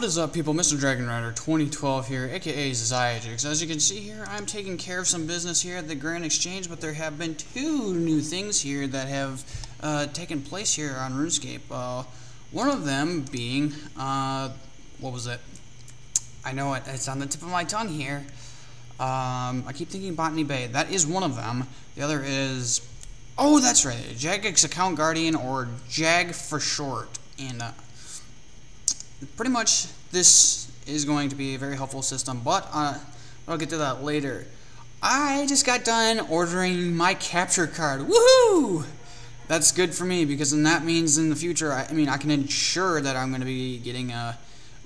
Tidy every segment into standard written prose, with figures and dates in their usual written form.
What is up, people? MRDragonrider2012 here, aka JAG. As you can see here, I'm taking care of some business here at the Grand Exchange, but there have been two new things here that have taken place here on RuneScape. One of them being, what was it? I know it, it's on the tip of my tongue here. I keep thinking Botany Bay. That is one of them. The other is, oh, that's right, JAG's Account Guardian, or JAG for short. And pretty much this is going to be a very helpful system, but I'll get to that later. I just got done ordering my capture card. Woohoo! That's good for me, because then that means in the future, I can ensure that I'm going to be getting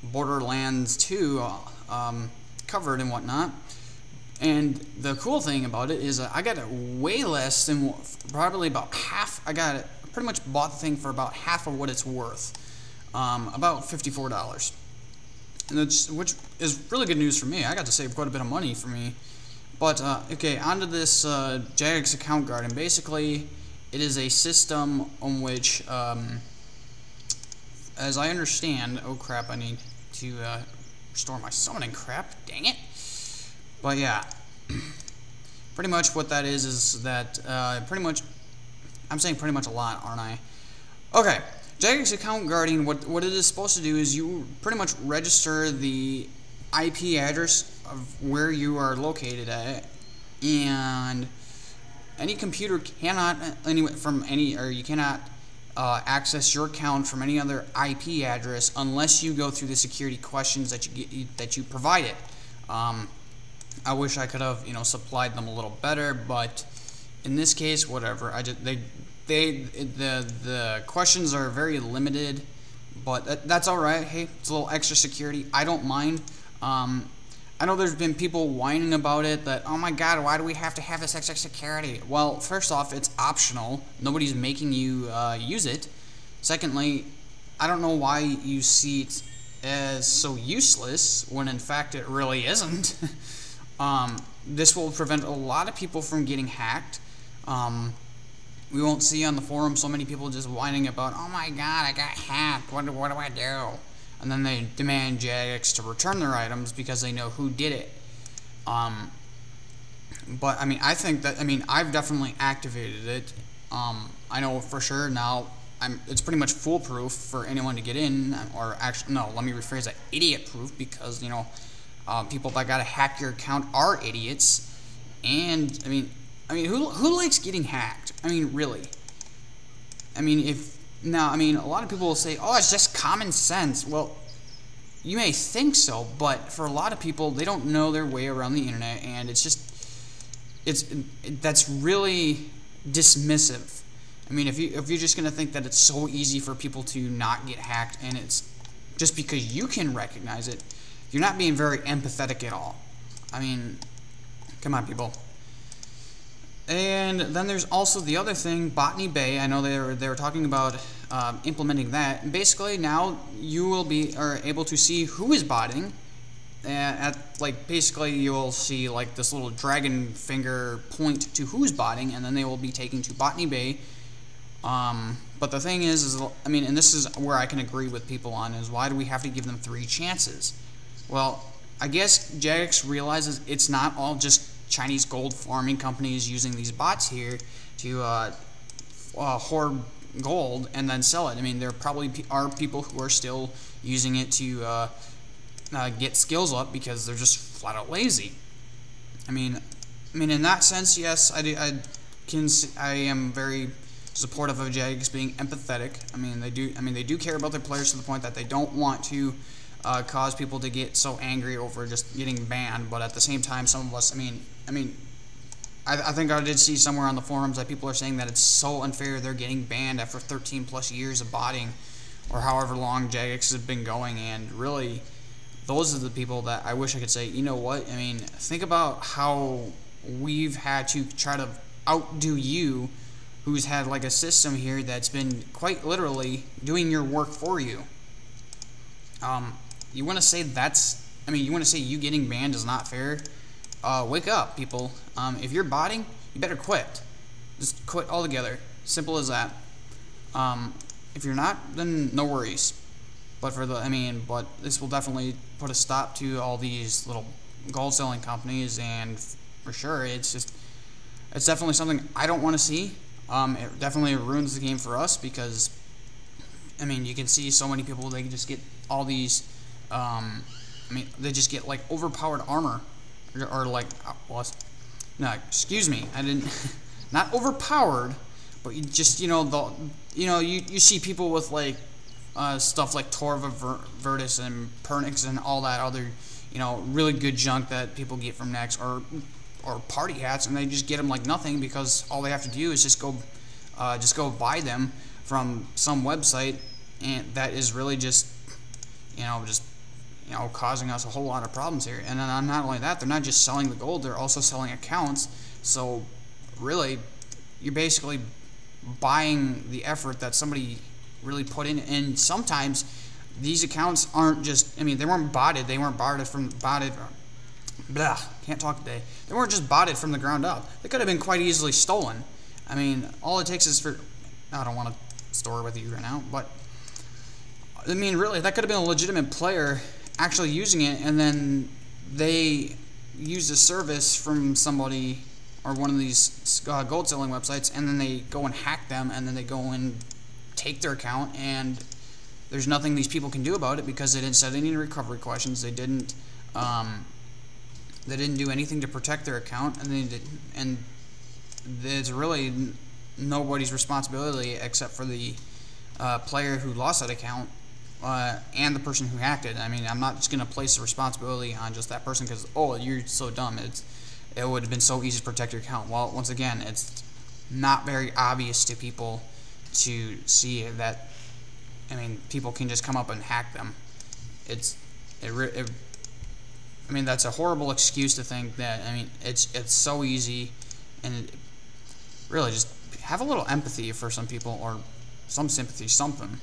Borderlands 2 covered and whatnot. And the cool thing about it is I got it way less than probably about half. I got it, pretty much bought the thing for about half of what it's worth. About $54, and which is really good news for me. I got to save quite a bit of money for me. But okay, onto this JAG's Account Guard, and basically it is a system on which, as I understand, oh crap, I need to restore my summoning crap, dang it. But yeah, pretty much what that is that pretty much, I'm saying pretty much a lot, aren't I? Okay. JAG's Account Guardian, what it is supposed to do is you pretty much register the IP address of where you are located at, and any computer cannot you cannot access your account from any other IP address unless you go through the security questions that you provided. I wish I could have supplied them a little better, but in this case, whatever. The questions are very limited, but that's all right. Hey, it's a little extra security. I don't mind. I know there's been people whining about it that, oh my god, why do we have to have this extra security? Well, first off, it's optional. Nobody's making you use it. Secondly, I don't know why you see it as so useless when in fact it really isn't. This will prevent a lot of people from getting hacked. We won't see on the forum so many people just whining about, oh my god, I got hacked, what do I do? And then they demand JAGX to return their items because they know who did it. But I think that, I've definitely activated it. I know for sure now it's pretty much foolproof for anyone to get in, or actually, no, let me rephrase that, idiot proof, because, people that gotta hack your account are idiots. And, who likes getting hacked? Really. A lot of people will say, oh, it's just common sense. Well, you may think so, but for a lot of people, they don't know their way around the internet, and that's really dismissive. If you're just gonna think that it's so easy for people to not get hacked, and it's just because you can recognize it, you're not being very empathetic at all. Come on, people. And then there's also the other thing, Botany Bay. I know they were talking about implementing that. And basically, now you will be able to see who is botting. Basically, you will see this little dragon finger point to who's botting, and then they will be taken to Botany Bay. But the thing is, and this is where I can agree with people on, is why do we have to give them 3 chances? Well, I guess JAGX realizes it's not all just Chinese gold farming companies using these bots here to hoard gold and then sell it. There probably are people who are still using it to get skills up because they're just flat out lazy. In that sense, yes, I am very supportive of JAGX being empathetic. They do care about their players to the point that they don't want to cause people to get so angry over just getting banned, but at the same time, some of us, I think I did see somewhere on the forums that people are saying that it's so unfair they're getting banned after 13 plus years of botting, or however long JAGX has been going, and really, those are the people that I wish I could say, you know what, think about how we've had to try to outdo you, who's had a system here that's been quite literally doing your work for you. You want to say you want to say you getting banned is not fair? Wake up, people. If you're botting, you better quit. Just quit altogether. Simple as that. If you're not, then no worries. But but this will definitely put a stop to all these little gold selling companies, and for sure, it's definitely something I don't want to see. It definitely ruins the game for us because, you can see so many people, they just get all these, they just get like overpowered armor, or like, no, excuse me, I didn't, not overpowered, but you just, you see people with like, stuff like Torva Virtus and Pernix and all that other, really good junk that people get from Nex, or party hats, and they just get them like nothing because all they have to do is just go buy them from some website, and that is really just causing us a whole lot of problems here. And then not only that, they're not just selling the gold, they're also selling accounts. So really, you're basically buying the effort that somebody really put in. And sometimes these accounts aren't just, they weren't botted, can't talk today. They weren't just botted from the ground up. They could have been quite easily stolen. All it takes is I don't want to store with you right now, but really, that could have been a legitimate player actually using it, and then they use a service from somebody or one of these gold selling websites, and then they go and hack them, and then they go and take their account, and there's nothing these people can do about it because they didn't set any recovery questions. They didn't do anything to protect their account, and there's really nobody's responsibility except for the player who lost that account and the person who hacked it. I'm not just going to place the responsibility on just that person because, oh, you're so dumb. It would have been so easy to protect your account. Well, once again, it's not very obvious to people to see that. People can just come up and hack them. That's a horrible excuse to think that. It's so easy, and really just have a little empathy for some people, or some sympathy, something.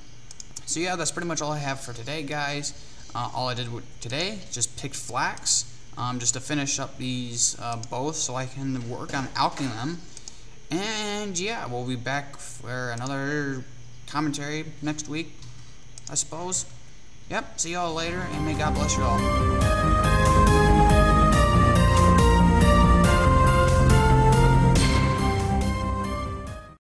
So yeah, that's pretty much all I have for today, guys. All I did today, just picked Flax, just to finish up these both, so I can work on alching them. And yeah, we'll be back for another commentary next week, I suppose. Yep, see y'all later, and may God bless you all.